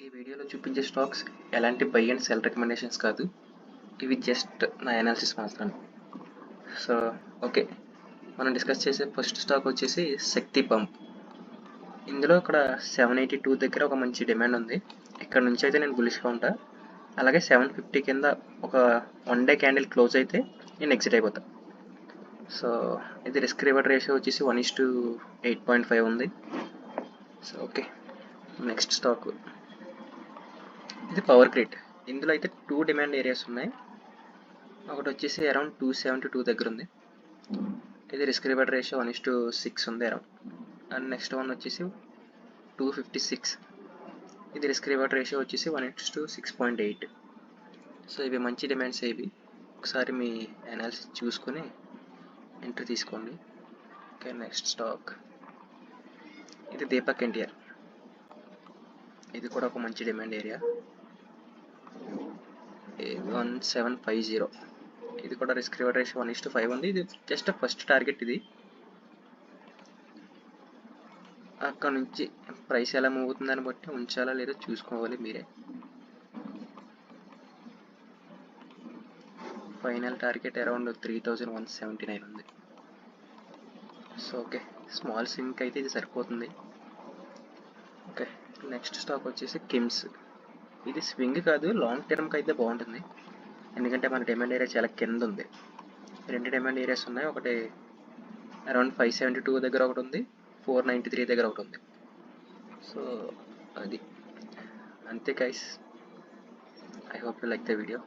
ఈ వీడియోలో చూపించే స్టాక్స్ ఎలాంటి బై అండ్ సెల్ రికమెండేషన్స్ కాదు. ఇవి జస్ట్ నా అనాలిసిస్ మాత్రమే. సో ఓకే, మనం డిస్కస్ చేసే ఫస్ట్ స్టాక్ వచ్చేసి శక్తి పంప్. ఇందులో ఇక్కడ 782 దగ్గర ఒక మంచి డిమాండ్ ఉంది. ఇక్కడ నుంచి అయితే నేను బులిష్గా ఉంటా. అలాగే 750 కింద ఒక 1 డే క్యాండిల్ క్లోజ్ అయితే నేను ఎగ్జిట్ అయిపోతా. సో ఇది రిస్క్ రివార్డ్ రేషియో వచ్చేసి 1:8.5 ఉంది. సో ఓకే, నెక్స్ట్ స్టాక్ ఇది పవర్ గ్రిడ్. ఇందులో అయితే 2 డిమాండ్ ఏరియాస్ ఉన్నాయి. ఒకటి వచ్చేసి అరౌండ్ 272 దగ్గర ఉంది. ఇది రిస్క్ రివార్డ్ రేషియో 1:6 ఉంది అరౌండ్. అండ్ నెక్స్ట్ వన్ వచ్చేసి 256. ఇది రిస్క్ రివార్డ్ రేషియో వచ్చేసి 1:6.8. సో ఇవి మంచి డిమాండ్స్. ఇవి ఒకసారి మీ అనాలిసిస్ చూసుకొని ఎంట్రీ తీసుకోండి. ఓకే, నెక్స్ట్ స్టాక్ ఇది దీపక్ ఎన్టీఆర్. ఇది కూడా ఒక మంచి డిమాండ్ ఏరియా 1750. ఇది కూడా రిస్క్ రివార్డ్ రేషియో 1:5 ఉంది. ఇది జస్ట్ ఫస్ట్ టార్గెట్. ఇది అక్కడ నుంచి ప్రైస్ ఎలా మూవ్ అవుతుందని బట్టి ఉంచాలా లేదో చూసుకోవాలి మీరే. ఫైనల్ టార్గెట్ అరౌండ్ 3179 ఉంది. సో ఓకే, స్మాల్ స్వింగ్ అయితే ఇది సరిపోతుంది. ఓకే, నెక్స్ట్ స్టాక్ వచ్చేసి కిమ్స్. ఇది స్వింగ్ కాదు, లాంగ్ టర్మ్కి అయితే బాగుంటుంది. ఎందుకంటే మన డిమాండ్ ఏరియా చాలా కింద ఉంది. 2 డిమాండ్ ఏరియాస్ ఉన్నాయి. ఒకటి అరౌండ్ 572 దగ్గర ఒకటి ఉంది, 493 దగ్గర ఒకటి ఉంది. సో అది అంతే guys. I hope you like the video.